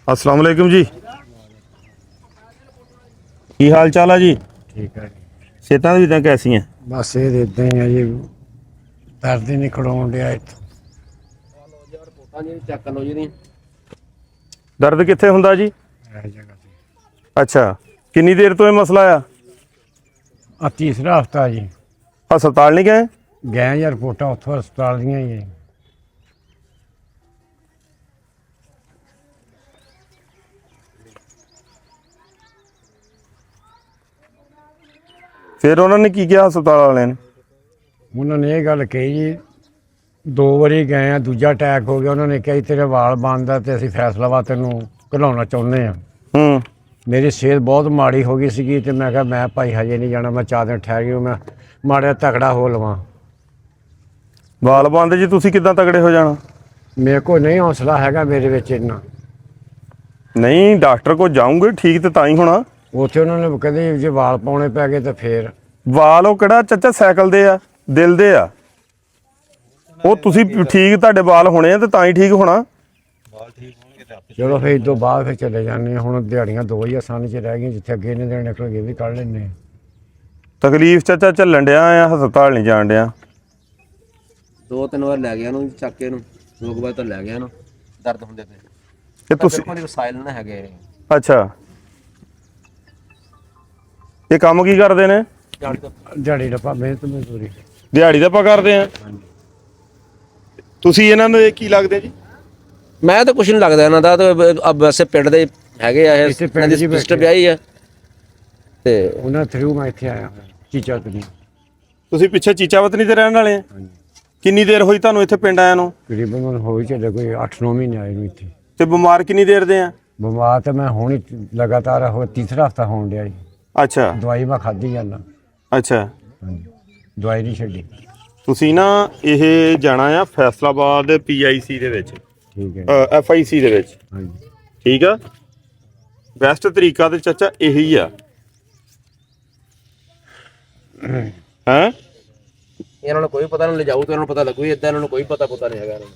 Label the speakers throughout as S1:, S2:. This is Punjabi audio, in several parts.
S1: अस्सलाम वालेकुम जी। की हाल चाल है जी?
S2: ठीक है।
S1: सेहतां भी कैसी हैं?
S2: बस ये इदा ही है जी, दर्द ही नहीं खड़ोन दिया इत्थों।
S1: दर्द कित्थे हुंदा जी?
S2: इस जगह से
S1: अच्छा, किन्नी देर तो ये मसला आ?
S2: तीसरा हफ्ता जी।
S1: हस्पताल नहीं गए?
S2: गए यार रिपोर्टां उतों हस्पताल दियां ही है।
S1: फिर उन्होंने की किया हस्पताल वाले ने?
S2: उन्होंने ये गल कही जी, 2 वारी गए हैं, दूजा अटैक हो गया। उन्होंने कहा तेरे वाल बंद है तो असीं फैसलाबाद तेनों घलाउणा चाहुंदे आ।
S1: हूँ
S2: मेरी सेहत बहुत माड़ी हो गई सी ते मैं कहा मैं भाई हजे नहीं जाना, मैं 4 दिन ठहर गई, मैं माड़ा तगड़ा हो लवां।
S1: वाल बंद जी, तुसी किदां तगड़े हो जाना?
S2: मेरे को नहीं हौसला हैगा मेरे विच इन्ना।
S1: नहीं, डॉक्टर को जाऊंगे ठीक तो तां ही होना।
S2: ਉੱਥੇ ਉਹਨਾਂ ਨੇ ਕਹਿੰਦੇ ਜੇ ਵਾਲ ਪਾਉਣੇ ਪੈ ਗਏ ਤਾਂ ਫੇਰ
S1: ਵਾਲ ਉਹ ਕਿਹੜਾ ਚਾਚਾ ਸਾਈਕਲ ਦੇ ਆ, ਦਿਲ ਦੇ ਆ। ਉਹ ਤੁਸੀਂ ਠੀਕ, ਤੁਹਾਡੇ ਵਾਲ ਹੋਣੇ ਆ ਤੇ ਤਾਂ ਹੀ ਠੀਕ ਹੋਣਾ।
S2: ਚਲੋ ਫਿਰ ਇਸ ਤੋਂ ਬਾਅਦ ਫਿਰ ਚਲੇ ਜਾਂਦੇ ਹਾਂ। ਹੁਣ ਦਿਹਾੜੀਆਂ 2 ਹੀ ਆਸਾਨੀ 'ਚ ਰਹਿ ਗਈਆਂ, ਜਿੱਥੇ ਅੱਗੇ ਨੇ ਦਿਨ ਨਿਕਲ ਗਏ ਵੀ ਕੱਢ ਲੈਂਦੇ ਹਾਂ।
S1: ਤਕਲੀਫ ਚਾਚਾ ਝੱਲਣ ਡਿਆ ਆ, ਹਸਪਤਾਲ ਨਹੀਂ ਜਾਣ ਡਿਆ।
S3: 2-3 ਵਾਰ ਲੈ ਗਿਆ ਨੂੰ ਚੱਕ ਕੇ ਨੂੰ, 2 ਵਾਰ ਤਾਂ ਲੈ ਗਿਆ ਨੂੰ ਦਰਦ ਹੁੰਦੇ ਤੇ।
S1: ਇਹ ਤੁਸੀਂ
S3: ਕੋਈ ਸਾਇਲ ਨਾ ਹੈਗੇ।
S1: ਅੱਛਾ, ਇਹ ਕੰਮ ਕੀ ਕਰਦੇ ਨੇ?
S2: ਦਿਹਾੜੀ ਡੱਪਾ ਮਿਹਨਤ ਮਜ਼ਦੂਰੀ।
S1: ਦਿਹਾੜੀ ਦਾ ਆਪਾਂ ਕਰਦੇ ਆ। ਤੁਸੀਂ ਇਹਨਾਂ ਦੇ ਕੀ ਲੱਗਦੇ ਜੀ?
S3: ਮੈਂ ਤਾਂ ਕੁਛ ਨਹੀਂ ਲੱਗਦਾ ਇਹਨਾਂ ਦਾ, ਤਾਂ ਵੈਸੇ ਪਿੰਡ ਦੇ ਹੈਗੇ ਆ ਇਹ,
S2: ਇੱਥੇ ਪਿੰਡ 'ਚ ਹੀ
S3: ਸਿਸਟਰ ਵਿਆਹੀ ਆ ਤੇ
S2: ਉਹਨਾਂ ਥਰੂ ਮੈਂ ਇੱਥੇ ਆਇਆ ਹੋਇਆ ਚੀਚਾ ਤੋਂ।
S1: ਤੁਸੀਂ ਪਿੱਛੇ ਚੀਚਾਵਤਨੀ ਦੇ ਰਹਿਣ ਵਾਲੇ ਆ?
S2: ਹਾਂਜੀ,
S1: ਕਿੰਨੀ ਦੇਰ ਹੋਈ ਤੁਹਾਨੂੰ ਇੱਥੇ ਪਿੰਡ ਆਇਆ ਨੂੰ?
S2: ਤਕਰੀਬਨ ਹੁਣ ਹੋ ਹੀ ਚੱਲੇ ਕੋਈ 8-9 ਮਹੀਨੇ ਆਏ ਨੂੰ ਇੱਥੇ।
S1: ਤੇ ਬਿਮਾਰ ਕਿੰਨੀ ਦੇਰ ਦੇ ਆ?
S2: ਬਿਮਾਰ ਤਾਂ ਮੈਂ ਹੁਣ ਹੀ ਲਗਾਤਾਰ ਹੋ ਤੀਸਰਾ ਹਫਤਾ ਹੋਣ ਡਿਆ ਜੀ।
S1: ਅੱਛਾ
S2: ਦਵਾਈ ਮੈਂ ਖਾਧੀ ਜਾਂਦਾ।
S1: ਅੱਛਾ,
S2: ਹਾਂਜੀ, ਦਵਾਈ ਨਹੀਂ ਛੱਡੀ।
S1: ਤੁਸੀਂ ਨਾ ਇਹ ਜਾਣਾ ਆ ਫੈਸਲਾਬਾਦ PIC ਦੇ ਵਿੱਚ,
S2: ਠੀਕ ਹੈ
S1: FIC ਦੇ ਵਿੱਚ,
S2: ਹਾਂਜੀ।
S1: ਠੀਕ ਆ। ਬੈਸਟ ਤਰੀਕਾ ਤੇ ਚਾਚਾ ਇਹੀ ਆ। ਹੈਂ?
S3: ਇਹਨਾਂ ਨੂੰ ਕੋਈ ਪਤਾ ਨਹੀਂ, ਲਿਜਾਊ ਤਾਂ ਇਹਨਾਂ ਨੂੰ ਪਤਾ ਲੱਗੂ, ਇਦਾਂ ਇਹਨਾਂ ਨੂੰ ਕੋਈ ਪਤਾ ਨਹੀਂ ਹੈਗਾ ਇਹਨਾਂ ਨੂੰ।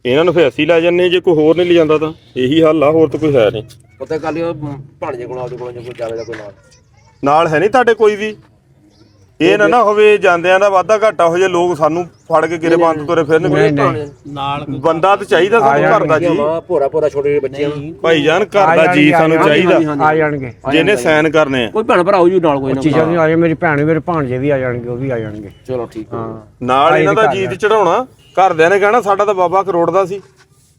S1: ਇਹਨਾਂ ਨੂੰ ਫਿਰ ਅਸੀਂ ਲੈ ਜੰਨੇ, ਜੇ ਕੋਈ ਹੋਰ ਨਹੀਂ ਲਿਜਾਂਦਾ ਤਾਂ ਇਹੀ ਹੱਲ ਆ, ਹੋਰ ਤਾਂ ਕੋਈ ਹੈ ਨਹੀਂ।
S3: ਪਤਾ ਕਰ ਲਿਓ ਭਾਣਜੇ ਕੋਲ, ਆਪਦੇ ਕੋਲ ਜੇ ਕੋਈ ਜਾਵੇ ਦਾ ਕੋਈ
S1: ਨਾਲ ਹੈ ਨਹੀਂ ਤੁਹਾਡੇ ਕੋਈ ਵੀ? ਇਹ ਨਾ ਹੋਵੇ ਜਾਂਦਿਆਂ ਦਾ ਵਾਧਾ ਘਾਟਾ ਹੋ ਜੇ, ਲੋਕ ਸਾਨੂੰ ਫੜ ਕੇ ਕਿਰੇ ਬੰਦ ਤੁਰੇ ਫਿਰਨਗੇ।
S3: ਨਾਲ
S1: ਬੰਦਾ ਤਾਂ ਚਾਹੀਦਾ ਸਾਨੂੰ ਘਰ ਦਾ ਜੀ।
S3: ਭੋਰਾ ਛੋਟੇ ਬੱਚਿਆਂ ਨੂੰ
S1: ਭਾਈ ਜਾਨ, ਘਰ ਦਾ ਜੀ ਸਾਨੂੰ ਚਾਹੀਦਾ,
S2: ਆ ਜਾਣਗੇ
S1: ਜਿਹਨੇ ਸਾਈਨ ਕਰਨੇ ਆ।
S3: ਕੋਈ ਭੈਣ ਭਰਾ ਹੋ ਜੂ ਨਾਲ, ਕੋਈ ਨਾ
S2: ਚੀਜ਼ਾਂ ਨਹੀਂ ਆ ਜਾਣਗੇ। ਮੇਰੀ ਭੈਣ ਮੇਰੇ ਭਾਣਜੇ ਵੀ ਆ ਜਾਣਗੇ, ਉਹ ਵੀ ਆ ਜਾਣਗੇ।
S3: ਚਲੋ ਠੀਕ ਹੈ।
S1: ਨਾਲ ਇਹਨਾਂ ਦਾ ਜੀਤ ਚੜਾਉਣਾ। ਘਰਦਿਆਂ ਨੇ ਕਹਿਣਾ ਸਾਡਾ ਤਾਂ ਬਾਬਾ ਕਰੋੜ ਦਾ ਸੀ,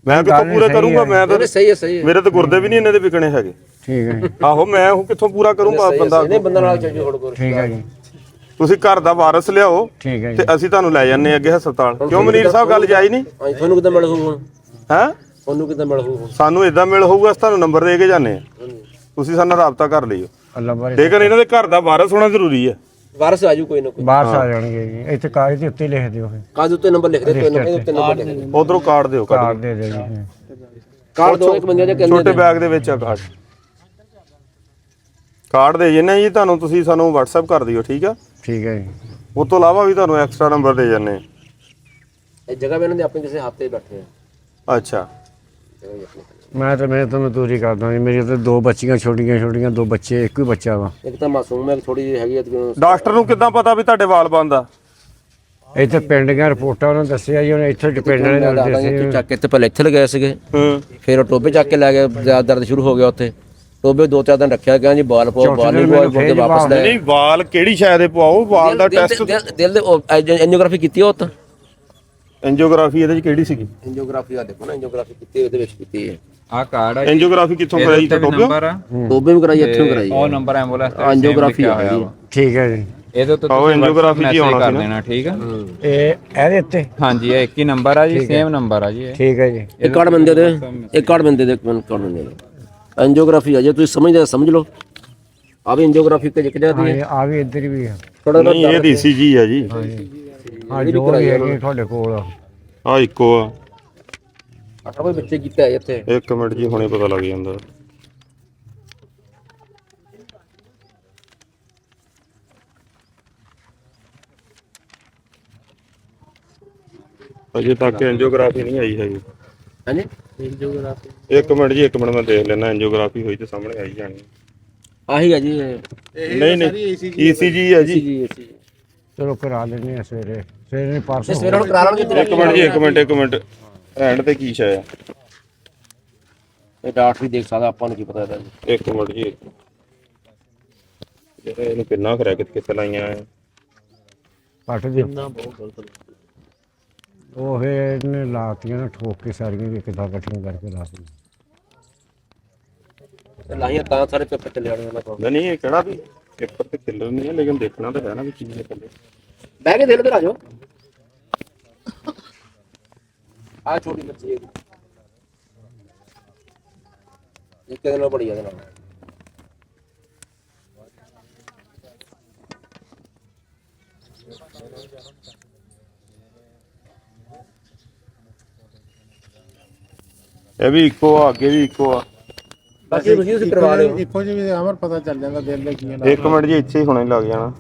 S1: ਮੈਂ ਕਿੱਥੋਂ ਪੂਰਾ ਕਰੂੰਗਾ? ਮੈਂ ਤਾਂ
S3: ਸਹੀ ਹੈ
S1: ਮੇਰੇ ਤਾਂ ਗੁਰਦੇ ਵੀ ਨਹੀਂ ਇਹਨਾਂ ਦੇ ਵਿਕਣੇ ਹੈਗੇ।
S2: ਠੀਕ ਹੈ ਜੀ,
S1: ਆਹੋ, ਮੈਂ ਉਹ ਕਿੱਥੋਂ ਪੂਰਾ ਕਰੂੰਗਾ ਬੰਦਾ?
S3: ਇਹਨੇ ਬੰਦਾ ਨਾਲ ਚੱਜੂ ਹੋੜ ਕੋਲ।
S2: ਠੀਕ ਹੈ ਜੀ,
S1: ਤੁਸੀਂ ਘਰ ਦਾ ਵਾਰਸ ਲਿਆਓ
S2: ਠੀਕ ਹੈ ਜੀ।
S1: ਤੇ ਅਸੀਂ ਤੁਹਾਨੂੰ ਲੈ ਜੰਨੇ ਅੱਗੇ ਹਸਪਤਾਲ। ਕਿਉਂ ਮਨੀਰ ਸਾਹਿਬ, ਗੱਲ ਜਾਈ ਨਹੀਂ?
S3: ਤੁਹਾਨੂੰ ਕਿੱਦਾਂ ਮਿਲ ਹੋਊ ਹੁਣ?
S1: ਹੈ
S3: ਤੁਹਾਨੂੰ ਕਿੱਦਾਂ ਮਿਲ ਹੋਊ ਹੁਣ?
S1: ਸਾਨੂੰ ਇਦਾਂ ਮਿਲ ਹੋਊਗਾ, ਅਸੀਂ ਤੁਹਾਨੂੰ ਨੰਬਰ ਦੇ ਕੇ ਜਾਂਦੇ ਆ, ਤੁਸੀਂ ਸਾਡੇ ਨਾਲ ਰਾਬਤਾ ਕਰ ਲਿਓ।
S2: ਅੱਲਾ ਬਾਰੇ
S1: ਲੇਕਿਨ ਇਹਨਾਂ ਦੇ ਘਰ ਦਾ ਵਾਰਸ ਹੋਣਾ ਜ਼ਰੂਰੀ ਹੈ।
S3: ਵਾਰਸ ਆਜੂ ਕੋਈ ਨਾ ਕੋਈ।
S2: ਬਾਹਰ ਆ ਜਾਣਗੇ ਜੀ। ਇੱਥੇ ਕਾਗਜ਼ ਦੇ ਉੱਤੇ ਲਿਖ ਦਿਓ, ਫਿਰ
S3: ਕਾਗਜ਼ ਉੱਤੇ ਨੰਬਰ ਲਿਖ ਦੇ, ਤੇ ਉੱਤੇ ਨੰਬਰ ਲਿਖ ਦੇ।
S1: ਉਧਰੋਂ ਕਾਰਡ ਦਿਓ,
S2: ਕਾਰਡ ਦੇ ਦਿਓ ਜੀ।
S3: ਕਾਰਡ ਦੋ ਇੱਕ ਬੰਦੇ ਦੇ ਕਿੰਨੇ
S1: ਛੋਟੇ ਬੈਗ ਦੇ ਵਿੱਚ ਆ ਕਾਰਡ। ਕਾਰਡ ਦੇ ਜੰਨੇ ਜੀ ਤੁਹਾਨੂੰ, ਤੁਸੀਂ ਸਾਨੂੰ WhatsApp ਕਰ ਦਿਓ, ਠੀਕ ਆ?
S2: ਠੀਕ ਹੈ ਜੀ।
S1: ਉਸ ਤੋਂ ਇਲਾਵਾ ਵੀ ਤੁਹਾਨੂੰ ਐਕਸਟਰਾ ਨੰਬਰ ਦੇ ਜੰਨੇ।
S3: ਇਹ ਜਗ੍ਹਾ ਵੀ ਇਹਨਾਂ ਦੇ ਆਪਣੇ ਕਿਸੇ ਹੱਥ ਤੇ ਬੈਠੇ ਆ।
S1: ਅੱਛਾ,
S2: ਮੈਂ ਤਾਂ ਮਜ਼ਦੂਰੀ ਕਰਦਾ ਜੀ। ਮੇਰੀ ਤਾਂ 2 ਬੱਚੀਆਂ ਛੋਟੀਆਂ, 2 ਬੱਚੇ, ਇੱਕ ਹੀ ਬੱਚਾ ਵਾ।
S3: ਇੱਕ ਤਾਂ ਮਾਸੂਮ ਹੈ, ਥੋੜੀ ਜਿਹੀ ਹੈਗੀ ਆ।
S1: ਡਾਕਟਰ ਨੂੰ ਕਿੱਦਾਂ ਪਤਾ ਵੀ ਤੁਹਾਡੇ ਵਾਲ ਬੰਦ ਆ?
S2: ਇੱਥੇ ਪਿੰਡ ਦੀਆਂ ਰਿਪੋਰਟਾਂ ਉਹਨਾਂ ਦੱਸਿਆ ਜੀ। ਉਹਨੇ ਇੱਥੇ ਡਿਪੈਂਡ ਵਾਲੇ ਨਾਲ ਦੱਸੇ।
S3: ਚੱਕ ਕੇ ਤੇ ਪਹਿਲੇ ਇੱਥੇ ਲਗਾਏ ਸੀਗੇ, ਫਿਰ ਉਹ ਟੋਬੇ ਚੱਕ ਕੇ ਲੈ ਗਏ। ਜ਼ਿਆਦਾ ਦਰਦ ਸ਼ੁਰੂ ਹੋ ਗਿਆ ਉੱਥੇ। ਟੋਬੇ 2-4 ਦਿਨ ਰੱਖਿਆ ਗਿਆ ਜੀ, ਬਾਲ ਪਾਓ, ਬਾਲ ਨਹੀਂ ਪਾਓ, ਫਿਰ ਵਾਪਸ ਲੈ।
S1: ਨਹੀਂ, ਵਾਲ ਕਿਹੜੀ ਸ਼ਾਇਦ ਪਵਾਓ, ਵਾਲ ਦਾ ਟੈਸਟ।
S3: ਦਿਲ ਦੇ ਐਂਜੀਓਗ੍ਰਾਫੀ ਕੀਤੀ ਉਹ ਤਾਂ।
S1: ਐਂਜੀਓਗ੍ਰਾਫੀ ਇਹਦੇ ਚ ਕਿਹੜੀ ਸੀਗੀ?
S3: ਐਂਜੀਓਗ੍ਰਾਫੀ ਆ ਦੇਖੋ ਨਾ, ਐਂਜੀਓਗ੍ਰਾਫੀ ਕੀਤੀ ਉਹਦੇ ਵਿੱਚ ਕੀਤੀ ਹੈ।
S4: ਆ ਕਾਰਡ ਆ,
S1: ਐਂਜੀਓਗ੍ਰਾਫੀ ਕਿੱਥੋਂ ਕਰਾਈ?
S4: ਨੰਬਰ ਆ,
S3: ਟੋਬੇ ਵੀ ਕਰਾਈ, ਇੱਥੇ ਵੀ ਕਰਾਈ।
S4: ਉਹ ਨੰਬਰ ਐਂਬੂਲੈਂਸ ਤੇ
S3: ਐਂਜੀਓਗ੍ਰਾਫੀ ਆ ਗਈ।
S2: ਠੀਕ ਹੈ ਜੀ।
S4: ਇਹਦੇ ਉੱਤੇ
S1: ਆਓ, ਐਂਜੀਓਗ੍ਰਾਫੀ ਜੀ ਆਉਣਾ
S4: ਕਰ
S1: ਸੀ
S4: ਦੇਣਾ, ਠੀਕ ਆ?
S2: ਇਹਦੇ ਉੱਤੇ
S4: ਹਾਂਜੀ, ਇਹ ਇੱਕ ਹੀ ਨੰਬਰ ਆ ਜੀ, ਸੇਮ ਨੰਬਰ ਆ ਜੀ ਇਹ।
S2: ਠੀਕ ਹੈ ਜੀ।
S3: ਇੱਕ ਕਾਰਡ ਬੰਦੇ ਦੇ, ਇੱਕ ਕਾਰਡ ਬੰਦੇ ਦੇ, ਕਾਰਡ ਬੰਦੇ ਦੇ ਐਂਜੀਓਗ੍ਰਾਫੀ ਆ। ਜੇ ਤੁਸੀਂ ਸਮਝਦੇ ਸਮਝ ਲਓ, ਆ ਵੀ ਐਂਜੀਓਗ੍ਰਾਫੀ ਤੇ ਲਿਖ ਜਾਂਦੀ ਹੈ।
S2: ਆ ਵੀ ਇੱਧਰ ਵੀ ਆ।
S3: ਥੋੜਾ
S1: ਨਹੀਂ, ਇਹ DCG ਆ ਜੀ।
S2: ਹਾਂ, ਜੋ ਵੀ ਹੈਗੀ ਤੁਹਾਡੇ ਕੋਲ।
S1: ਆ ਇੱਕੋ ਆ।
S3: ਆਹ ਕੋਈ ਬੱਚੇ ਕੀਤਾ ਹੈ ਇੱਥੇ।
S1: 1 ਮਿੰਟ ਜੀ, ਹੁਣੇ ਪਤਾ ਲੱਗ ਜਾਂਦਾ। ਅਜੇ ਤੱਕ ਐਂਜੀਓਗ੍ਰਾਫੀ ਨਹੀਂ ਆਈ ਹੈਗੀ।
S3: ਹਾਂਜੀ।
S1: ਇੱਕ ਮਿੰਟ ਜੀ, ਇੱਕ ਮਿੰਟ ਮੈਂ ਦੇਖ ਲੈਣਾ। ਐਂਜੀਓਗ੍ਰਾਫੀ ਹੋਈ ਤੇ ਸਾਹਮਣੇ ਆਈ ਜਾਣੀ।
S3: ਆਹੀ ਹੈ ਜੀ
S1: ਨਹੀਂ ਨਹੀਂ, ECG ਹੈ ਜੀ।
S3: ਜੀ
S2: ਚਲੋ ਕਰਾ ਲੈਂਦੇ ਆ ਸਵੇਰੇ ਨਹੀਂ ਪਰਸੋਂ
S3: ਸਵੇਰੇ ਹੁਣ ਕਰਾ ਲਾਂਗੇ।
S1: ਇੱਕ ਮਿੰਟ ਜੀ, ਇੱਕ ਮਿੰਟ ਹੈਂਡ ਤੇ ਕੀ ਸ਼ਾਇਆ?
S3: ਇਹ ਡਾਕਟਰ ਵੀ ਦੇਖ ਸਕਦਾ, ਆਪਾਂ ਨੂੰ ਕੀ ਪਤਾ ਇਹਦਾ ਜੀ।
S1: ਇੱਕ ਮਿੰਟ ਜੀ, ਇਹਨੂੰ ਕਿੰਨਾ ਖਰਿਆ ਕਿੱਥੇ ਲਾਈਆਂ ਆ?
S2: ਪੱਟ ਦੇ ਉਹ ਫੇਰ ਇਹਨੇ ਲਾਤੀਆਂ ਨਾ ਠੋਕ ਕੇ ਸਾਰੀਆਂ ਵੀ ਕਿੱਦਾਂ ਇਕੱਠੀਆਂ ਕਰਕੇ ਲਾਤੀਆਂ।
S3: ਲਾਹੀਆਂ ਤਾਂ ਸਾਰੇ ਪੇਪਰ ਚੱਲੇ ਆਣੇ ਉਹਨਾਂ ਕੋਲ।
S1: ਨਹੀਂ, ਇਹ ਕਿਹੜਾ ਵੀ ਪੇਪਰ ਤੇ ਕਿੱਲਰ ਨਹੀਂ ਹੈ, ਲੇਕਿਨ ਦੇਖਣਾ ਤਾਂ ਹੈ ਨਾ ਵੀ ਕੀ ਹੈ ਥੱਲੇ।
S3: ਬਹਿ ਕੇ ਦੇਖ ਲਓ, ਆ ਜਾਓ। ਆ ਛੋਟੀ ਬੱਚੀ ਹੈ ਇੱਕ ਦਿਨ ਨਾਲ ਬੜੀ ਆ ਇਹਦੇ ਨਾਲ।
S1: ਇਹ ਵੀ ਇੱਕੋ ਆ, ਅੱਗੇ ਵੀ ਇੱਕੋ ਆ।
S3: ਬਾਕੀ ਤੁਸੀਂ ਕਰਵਾ ਲਿਓ।
S5: ਇੱਕੋ ਜਿਹੀ ਵੀ ਅਮਰ ਪਤਾ ਚੱਲ ਜਾਂਦਾ ਦਿਲ ਦੇ ਕੀ ਹੈ।
S1: ਇੱਕ ਮਿੰਟ ਜੀ, ਇੱਥੇ ਹੀ ਹੁਣੇ ਲੱਗ ਜਾਣਾ।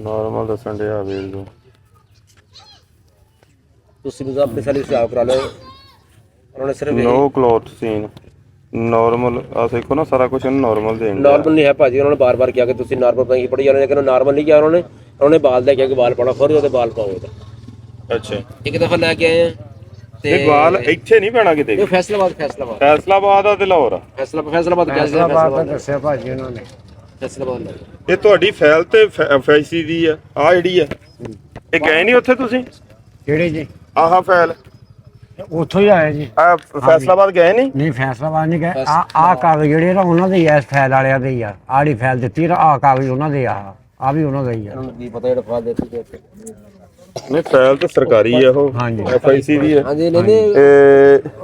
S1: ਨਾਰਮਲ ਦੱਸਣ ਡਿਆ ਵੇਖ ਲਓ।
S3: ਤੁਸੀਂ ਵੀ ਆਪਣੇ ਸਾਲੀ ਹਿਸਾਬ ਕਰਾ ਲਓ। ਉਹਨਾਂ ਨੇ ਸਿਰਫ
S1: ਨੋ ਕਲੋਥ ਸੀਨ ਨਾਰਮਲ ਆ ਦੇਖੋ ਨਾ, ਸਾਰਾ ਕੁਝ ਇਹਨੂੰ ਨਾਰਮਲ ਦੇਣ ਡਿਆ।
S3: ਨਾਰਮਲ ਨਹੀਂ ਹੈ ਭਾਜੀ। ਉਹਨਾਂ ਨੇ ਬਾਰ-ਬਾਰ ਕਿਹਾ ਕਿ ਤੁਸੀਂ ਨਾਰਮਲ ਪੜ੍ਹਾਈ ਪੜ੍ਹੀ ਜਾਂਦੇ, ਲੇਕਿਨ ਨਾਰਮਲ ਨਹੀਂ ਕਿਹਾ ਉਹਨਾਂ ਨੇ ਬਾਲ ਲੈ ਕੇ ਆ ਕੇ ਬਾਲ ਪਾਉਣਾ, ਫਿਰ ਉਹਦੇ ਬਾਲ ਪਾਓ ਉਹਦਾ।
S1: ਅੱਛਾ,
S3: ਇੱਕ ਦਫਾ ਲੈ ਕੇ ਆਏ ਆ
S1: ਤੇ ਬਾਲ ਇੱਥੇ ਨਹੀਂ ਪੈਣਾ ਕਿਤੇ।
S3: ਇਹ ਫੈਸਲਾਬਾਦ
S1: ਫੈਸਲਾਬਾਦ ਆ ਤੇ ਲਾਹੌਰ ਆ।
S3: ਫੈਸਲਾਬਾਦ
S2: ਫੈਸਲਾਬਾਦ ਦਾ ਦੱਸਿਆ ਭਾਜੀ ਉਹਨਾਂ ਨੇ।
S3: ਫੈਸਲਾਬਾਦ
S1: ਇਹ ਤੁਹਾਡੀ ਫਾਈਲ ਤੇ ਫੈਸੀ ਦੀ ਆ, ਆ ਜਿਹੜੀ ਆ। ਇਹ ਗਏ ਨਹੀਂ ਉੱਥੇ ਤੁਸੀਂ?
S2: ਕਿਹੜੇ ਜੀ?
S1: ਆਹ ਫਾਈਲ
S2: ਉੱਥੋਂ ਹੀ ਆਇਆ ਜੀ।
S1: ਆ ਫੈਸਲਾਬਾਦ ਗਏ ਨਹੀਂ?
S2: ਫੈਸਲਾਬਾਦ ਨਹੀਂ ਗਏ। ਆ ਕਾਗਜ਼ ਜਿਹੜੇ ਨਾ ਉਹਨਾਂ ਦੇ ਹੀ ਆ, ਇਸ ਫਾਈਲ ਵਾਲਿਆਂ ਦੇ ਹੀ ਆ। ਆੜੀ ਫਾਈਲ ਦਿੱਤੀ ਨਾ, ਆ ਕਾਗਜ਼ ਉਹਨਾਂ ਦੇ ਆ ਵੀ ਉਹਨਾਂ ਦਾ ਹੀ ਆ।
S3: ਕੀ ਪਤਾ ਜਿਹੜਾ ਫਾਲ ਦਿੱਤੀ
S1: ਨਹੀਂ, ਫਾਈਲ ਤਾਂ ਸਰਕਾਰੀ ਆ ਉਹ।
S2: ਹਾਂਜੀ
S1: FIC ਦੀ ਆ।
S3: ਹਾਂਜੀ ਨਹੀਂ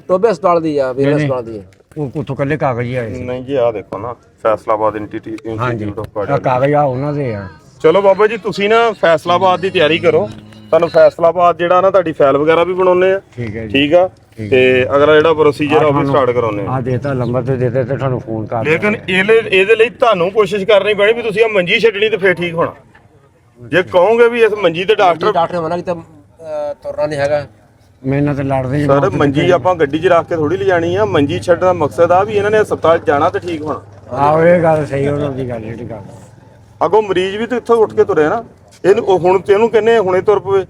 S3: ਟੋਬੇ ਹਸਪਤਾਲ ਦੀ ਆ, ਵੀਰ ਹਸਪਤਾਲ ਦੀ।
S2: ਉਹ ਉੱਥੋਂ ਕੱਲੇ ਕਾਗਜ਼ ਹੀ ਆਏ ਸੀ।
S1: ਨਹੀਂ ਜੀ, ਆ ਦੇਖੋ ਨਾ, ਫੈਸਲਾਬਾਦ
S2: ਹਾਂਜੀ
S1: ਇੰਸਟੀਟਿਊਟ ਆਫ
S2: ਆ
S1: ਕਾਰਡੀਓਲੋਜੀ।
S2: ਕਾਗਜ਼ ਆ ਉਹਨਾਂ ਦੇ ਆ।
S1: ਚਲੋ ਬਾਬਾ ਜੀ, ਤੁਸੀਂ ਨਾ ਫੈਸਲਾਬਾਦ ਦੀ ਤਿਆਰੀ ਕਰੋ। ਤੁਹਾਨੂੰ ਫੈਸਲਾਬਾਦ ਜਿਹੜਾ ਨਾ ਤੁਹਾਡੀ ਫਾਈਲ ਵਗੈਰਾ ਵੀ ਬਣਾਉਣੇ ਆ।
S2: ਠੀਕ ਹੈ ਜੀ।
S1: ਠੀਕ ਆ, ਤੇ ਅਗਲਾ ਜਿਹੜਾ ਪ੍ਰੋਸੀਜਰ ਆ ਉਹ ਵੀ ਸਟਾਰਟ ਕਰਾਉਣੇ ਆ।
S2: ਆ ਦੇਤਾ ਨੰਬਰ ਤੇ ਦੇਤੇ ਤੇ ਤੁਹਾਨੂੰ ਫੋਨ ਕਰ
S1: ਲੇਕਿਨ ਇਹਦੇ ਲਈ ਤੁਹਾਨੂੰ ਕੋਸ਼ਿਸ਼ ਕਰਨੀ ਪੈਣੀ ਵੀ ਤੁਸੀਂ ਆ ਮੰਜੀ ਛੱਡਣੀ ਤੇ ਫੇਰ ਠੀਕ ਹੋਣਾ। ਜੇ ਕਹੋਗੇ ਵੀ ਇਸ ਮੰਜੀ ਤੇ
S3: ਡਾਕਟਰ ਮਨਾ ਕੀਤਾ ਤੁਰਨਾ ਨਹੀਂ ਹੈਗਾ।
S2: ਮੇਰੇ ਨਾਲ ਤੇ ਲੜਦੇ ਜੀ।
S1: ਸਰ, ਮੰਜੀ ਆਪਾਂ ਗੱਡੀ 'ਚ ਰੱਖ ਕੇ ਥੋੜੀ ਲਿਜਾਣੀ ਆ। ਮੰਜੀ ਛੱਡਣ ਦਾ ਮਕਸਦ ਆ ਵੀ ਇਹਨਾਂ ਨੇ ਹਸਪਤਾਲ ਜਾਣਾ ਤੇ ਠੀਕ ਹੋਣਾ।
S2: ਆਹੋ ਇਹ ਗੱਲ ਸਹੀ ਉਹਨਾਂ ਦੀ ਗੱਲ ਜਿਹੜੀ ਗੱਲ।
S1: ਅੱਗੋਂ ਮਰੀਜ਼ ਵੀ ਤਾਂ ਇੱਥੋਂ ਉੱਠ ਕੇ ਤੁਰਿਆ ਨਾ। ਇਹਨੂੰ ਹੁਣ ਤੇ ਇਹਨੂੰ ਕਹਿੰਦੇ ਹੁਣੇ ਤੁਰ ਪਵੇ।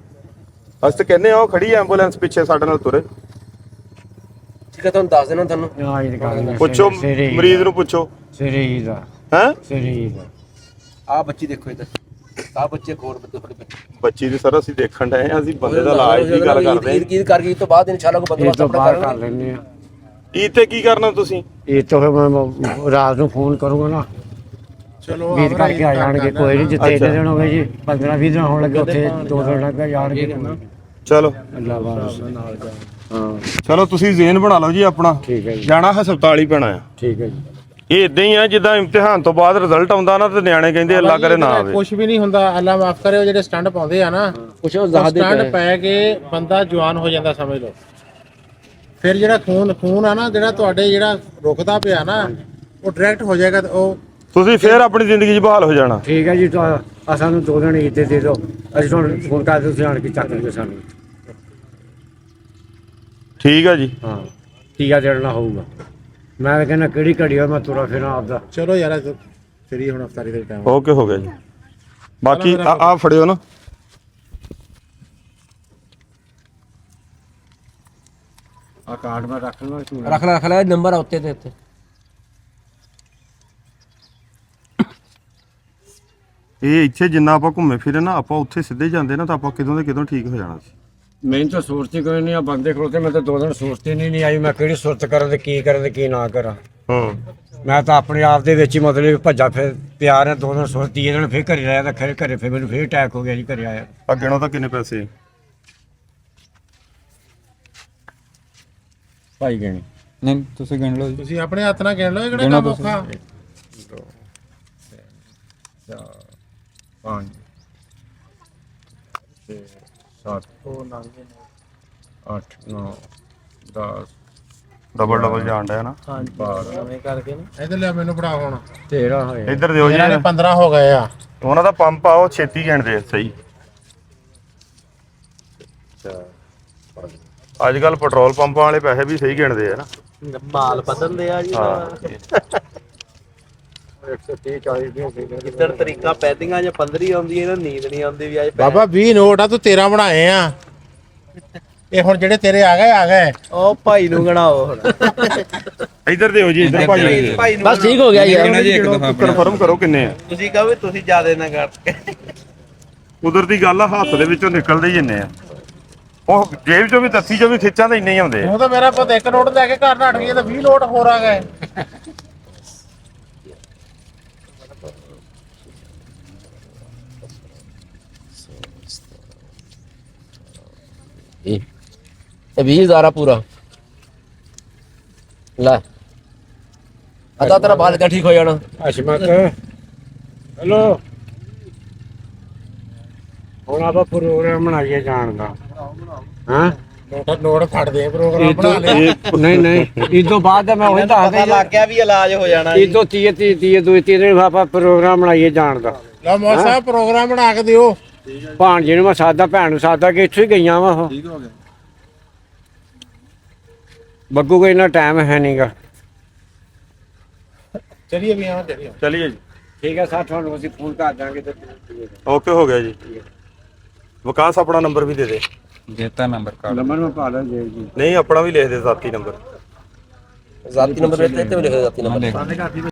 S1: ਅਸੀਂ ਤਾਂ ਕਹਿੰਦੇ ਆ ਉਹ ਖੜੀ ਐਂਬੂਲੈਂਸ ਪਿੱਛੇ ਸਾਡੇ ਨਾਲ ਤੁਰੇ।
S3: ਠੀਕ ਹੈ, ਤੁਹਾਨੂੰ ਦੱਸ ਦੇਣਾ ਤੁਹਾਨੂੰ।
S2: ਆ ਇਹ ਗੱਲ
S1: ਪੁੱਛੋ ਮਰੀਜ਼ ਨੂੰ, ਪੁੱਛੋ
S2: ਸਿਰੇ ਹੀ ਦਾ
S1: ਹੈ।
S2: ਸਿਰੇ ਹੀ ਦਾ।
S3: ਆ ਬੱਚੀ ਦੇਖੋ ਇੱਧਰ, ਆ ਬੱਚੇ ਹੋਰ ਬੜੇ ਬੱਚੇ।
S1: ਬੱਚੀ ਦੀ ਸਰ ਅਸੀਂ ਦੇਖਣ ਡਏ ਆ। ਅਸੀਂ ਬੰਦੇ ਦਾ ਇਲਾਜ ਦੀ ਗੱਲ ਕਰਦੇ ਆ।
S3: ਈਦ ਕਰ ਗਈ ਤੋਂ ਬਾਅਦ ਇਨਸ਼ਾਅੱਲਾ ਕੋ
S2: ਇਹ ਤੋਂ ਬਾਹਰ ਕਰ ਲੈਂਦੇ ਆ।
S1: ਇਹ ਤੇ ਕੀ ਕਰਨਾ ਤੁਸੀਂ?
S2: ਇਹ ਤੋਂ ਫਿਰ ਮੈਂ ਰਾਤ ਨੂੰ ਫੋਨ ਕਰੂੰਗਾ ਨਾ।
S5: ਚਲੋ
S2: ਵੀਰ ਕਰਕੇ ਆ ਜਾਣਗੇ। ਕੋਈ ਨਹੀਂ, ਜਿੱਥੇ ਇੰਨੇ ਦਿਨ ਹੋ ਗਏ ਜੀ, 15-20 ਦਿਨ ਹੋਣ ਲੱਗੇ, ਉੱਥੇ 2 ਦਿਨ ਲੱਗ ਜਾਣਗੇ।
S1: ਚਲੋ
S2: ਅੱਲਾ ਵਾਸ। ਹਾਂ
S1: ਚਲੋ, ਤੁਸੀਂ ਜ਼ੇਨ ਬਣਾ ਲਓ ਜੀ ਆਪਣਾ।
S2: ਠੀਕ ਹੈ ਜੀ।
S1: ਜਾਣਾ ਹਸਪਤਾਲ ਹੀ ਪੈਣਾ ਆ।
S2: ਠੀਕ ਹੈ ਜੀ।
S1: ਇਹ ਇਦਾਂ ਹੀ ਆ ਜਿੱਦਾਂ ਇਮਤਿਹਾਨ ਤੋਂ ਬਾਅਦ ਰਿਜ਼ਲਟ ਆਉਂਦਾ ਨਾ ਤੇ ਨਿਆਣੇ ਕਹਿੰਦੇ ਅੱਲਾ ਕਰੇ ਨਾ ਆਵੇ।
S5: ਕੁਝ ਵੀ ਨਹੀਂ ਹੁੰਦਾ, ਅੱਲਾ ਮਾਫ ਕਰੇ। ਉਹ ਜਿਹੜੇ ਸਟੰਟ ਪਾਉਂਦੇ ਆ ਨਾ,
S3: ਕੁਛ
S5: ਸਟੰਟ ਪੈ ਕੇ ਬੰਦਾ ਜਵਾਨ ਹੋ ਜਾਂਦਾ, ਸਮਝ ਲਓ। ਫਿਰ ਜਿਹੜਾ ਖੂਨ ਆ ਨਾ, ਜਿਹੜਾ ਤੁਹਾਡੇ ਜਿਹੜਾ ਰੁਕਦਾ ਪਿਆ ਨਾ, ਉਹ ਡਾਇਰੈਕਟ ਹੋ ਜਾਏਗਾ। ਤੇ ਉਹ
S1: ਤੁਸੀਂ ਫੇਰ ਆਪਣੀ ਜ਼ਿੰਦਗੀ 'ਚ ਬਹਾਲ ਹੋ ਜਾਣਾ।
S2: ਠੀਕ ਹੈ ਜੀ। ਤਾਂ ਸਾਨੂੰ 2 ਦਿਨ ਇੱਥੇ ਦੇ ਦਿਓ। ਅਸੀਂ ਤੁਹਾਨੂੰ ਫੋਨ ਕਰ ਦਿਓ, ਤੁਸੀਂ ਆਣ ਕੇ ਚੱਕ ਲਿਓ ਸਾਨੂੰ।
S1: ਠੀਕ ਆ ਜੀ।
S2: ਹਾਂ ਟੀਕਾ ਦੇਣਾ ਹੋਊਗਾ। ਮੈਂ ਤਾਂ ਕਹਿੰਦਾ ਕਿਹੜੀ ਘੜੀ ਹੋ ਮੈਂ ਤੁਰਾ ਫਿਰਾਂ ਆਪਦਾ।
S5: ਚਲੋ ਯਾਰ, ਫਰੀ ਹੁਣ ਅਫਤਾਰੀ ਦਾ ਟਾਈਮ।
S1: ਓਕੇ, ਹੋ ਗਿਆ ਜੀ। ਬਾਕੀ ਆ ਫੜਿਓ ਨਾ।
S2: ਆ ਕਾਰਡ ਮੈਂ ਰੱਖ ਲਵਾਂ।
S3: ਰੱਖ ਲੈ ਨੰਬਰ ਆ ਉੱਤੇ ਤੇ ਉੱਤੇ।
S1: ਇਹ ਇੱਥੇ ਜਿੰਨਾ ਆਪਾਂ ਘੁੰਮੇ ਫਿਰੇ ਨਾ, ਆਪਾਂ ਉੱਥੇ ਸਿੱਧੇ ਜਾਂਦੇ ਨਾ ਤਾਂ ਆਪਾਂ ਕਿਦੋਂ ਦੇ ਕਿਦੋਂ ਠੀਕ ਹੋ ਜਾਣਾ ਸੀ।
S2: ਮੈਨੂੰ ਤਾਂ ਸੋਚਤੀ ਕੋਈ ਨਹੀਂ। ਆ ਬੰਦੇ ਖਲੋਤੇ, ਮੈਂ ਤਾਂ 2 ਦਿਨ ਸੋਚਤੀ ਨਹੀਂ ਆਈ ਮੈਂ ਕਿਹੜੀ ਸੁਰਤ ਕਰਾਂ ਤੇ ਕੀ ਨਾ ਕਰਾਂ। ਮੈਂ ਤਾਂ ਆਪਣੇ ਆਪ ਦੇ ਵਿੱਚ ਹੀ ਮਤਲਬ ਭੱਜਾ ਫਿਰ ਪਿਆਰ ਹੈ। 2 ਦਿਨ ਸੋਚਤੀ, 3 ਦਿਨ ਫਿਰ ਘਰੇ ਰਿਹਾ ਤਾਂ ਘਰੇ ਫਿਰ ਮੈਨੂੰ ਫਿਰ ਅਟੈਕ ਹੋ ਗਿਆ ਜੀ। ਘਰੇ ਆਇਆ
S1: ਅੱਗੇ ਨਾਲੋਂ ਤਾਂ ਕਿੰਨੇ ਪੈਸੇ
S2: ਭਾਈ ਗਏ
S4: ਨਹੀਂ ਤੁਸੀਂ ਗਿਣ ਲਓ ਜੀ।
S5: ਤੁਸੀਂ ਆਪਣੇ ਹੱਥ ਨਾਲ ਗਿਣ ਲਓ, ਇਹ ਕਿਹੜਾ ਕੰਮ ਔਖਾ।
S2: 4
S1: 5 6 7 8 9 10 ਡਬਲ ਜਾਣ ਡਿਆ ਨਾ।
S5: ਇਧਰ ਲਿਆ ਮੈਨੂੰ ਫੜਾ ਹੁਣ
S2: 13 ਹੋਏ
S1: ਇੱਧਰ ਦਿਓ ਜੀ
S5: ਇਹਨਾਂ ਦੇ 15 ਹੋ ਗਏ ਆ।
S1: ਉਹਨਾਂ ਦਾ ਪੰਪ ਆ ਉਹ ਛੇਤੀ ਗਿਣਦੇ ਆ ਸਹੀ। ਅੱਜ ਕੱਲ ਪੈਟਰੋਲ ਪੰਪਾਂ ਵਾਲੇ ਪੈਸੇ ਵੀ ਸਹੀ ਗਿਣਦੇ ਆ ਨਾ।
S6: ਮਾਲ ਬਦਲਦੇ ਆ ਜੀ
S1: ਹਾਂ
S2: 130 40 ਦੇ
S6: ਕਿੱਧਰ ਤਰੀਕਾ ਪੈਦਿੰਗਾਂ ਜਾਂ 15 ਆਉਂਦੀ ਇਹਨਾਂ ਨੀਂਦ ਨਹੀਂ ਆਉਂਦੀ ਵੀ ਅੱਜ
S5: ਬਾਬਾ 20 ਨੋਟ ਆ ਤੂੰ 13 ਬਣਾਏ ਆ। ਇਹ ਹੁਣ ਜਿਹੜੇ ਤੇਰੇ ਆ ਗਏ
S6: ਉਹ ਭਾਈ ਨੂੰ ਗਣਾਓ ਹੁਣ
S1: ਇੱਧਰ ਦਿਓ ਜੀ ਇੱਧਰ ਭਾਜੀ
S6: ਭਾਈ ਨੂੰ
S3: ਬਸ ਠੀਕ ਹੋ ਗਿਆ ਯਾਰ
S1: ਕਨਫਰਮ ਕਰੋ ਕਿੰਨੇ ਆ।
S6: ਤੁਸੀਂ ਕਹੋ ਵੀ ਤੁਸੀਂ ਜ਼ਿਆਦਾ ਨਾ ਕਰ
S1: ਕੁਦਰਤੀ ਗੱਲ ਆ ਹੱਥ ਦੇ ਵਿੱਚੋਂ ਨਿਕਲਦੇ ਹੀ ਇੰਨੇ ਆ। ਉਹ ਜੇਬ ਚੋਂ ਵੀ ਤੱਥੀ ਚੋਂ ਵੀ ਖਿੱਚਾਂ ਤਾਂ ਇੰਨੇ ਹੀ ਆਉਂਦੇ ਆ।
S5: ਉਹ ਤਾਂ ਮੇਰਾ ਪੁੱਤ ਇੱਕ ਨੋਟ ਲੈ ਕੇ ਘਰ ਨੱਠ ਗਈ ਤਾਂ 20 ਨੋਟ ਹੋਰ ਆ ਗਏ।
S3: ਇਹ 20000 ਆ ਪੂਰਾ ਲੈ ਅਦਾ ਤੇਰਾ ਬਾਲ ਕਾ ਠੀਕ ਹੋ ਜਾਣਾ।
S2: ਅਸ਼ਮਤ ਹੈਲੋ ਹੁਣ ਆਪਾਂ ਪ੍ਰੋਗਰਾਮ ਬਣਾਈਏ ਜਾਣ ਦਾ ਹਾਂ
S5: ਨੋਟ ਫੜ ਦੇ ਪ੍ਰੋਗਰਾਮ ਬਣਾ ਲੈ।
S2: ਨਹੀਂ ਨਹੀਂ ਇਹ ਤੋਂ ਬਾਅਦ ਮੈਂ ਉਹੀ
S6: ਪਤਾ
S2: ਦੱਸਦਾ
S6: ਲੱਗ ਗਿਆ ਵੀ ਇਲਾਜ ਹੋ ਜਾਣਾ
S2: ਇਹ ਤੋਂ 30 ਦਿਨ ਆਪਾਂ ਪ੍ਰੋਗਰਾਮ ਬਣਾਈਏ ਜਾਣ ਦਾ।
S5: ਲਓ ਮੌਲ ਸਾਹਿਬ ਪ੍ਰੋਗਰਾਮ ਬਣਾ ਕੇ ਦਿਓ।
S2: ਭਾਣਜੇ ਨੂੰ ਮੈਂ ਸਾਦਾ ਭੈਣ ਨੂੰ ਸਾਦਾ ਕਿ ਇੱਥੇ ਹੀ ਗਈਆਂ ਵਾ ਉਹ
S4: ਠੀਕ ਹੋ ਗਿਆ।
S2: ਬੱਗੂ ਕੋ ਇੰਨਾ ਟਾਈਮ ਹੈ ਨਹੀਂਗਾ।
S5: ਚਲਿਏ ਵੀ ਆਵਾਂ ਚਲਿਏ।
S1: ਚਲਿਏ ਜੀ
S2: ਠੀਕ ਹੈ ਸਰ ਤੁਹਾਨੂੰ ਅਸੀਂ ਫੋਨ ਕਰ ਦਾਂਗੇ ਤੇ
S1: ਓਕੇ ਹੋ ਗਿਆ ਜੀ। ਵਿਕਾਸ ਆਪਣਾ ਨੰਬਰ ਵੀ ਦੇ ਦੇ।
S4: ਦੇਤਾ ਨੰਬਰ ਕਾਰਡ
S2: ਨੰਬਰ ਮੈਂ ਪਾ ਲਾਂ ਜੀ
S1: ਨਹੀਂ ਆਪਣਾ ਵੀ ਲਿਖ ਦੇ ਜ਼ਾਤੀ ਨੰਬਰ।
S3: ਜ਼ਾਤੀ ਨੰਬਰ ਤੇ ਵੀ ਲਿਖੋ ਜ਼ਾਤੀ ਨੰਬਰ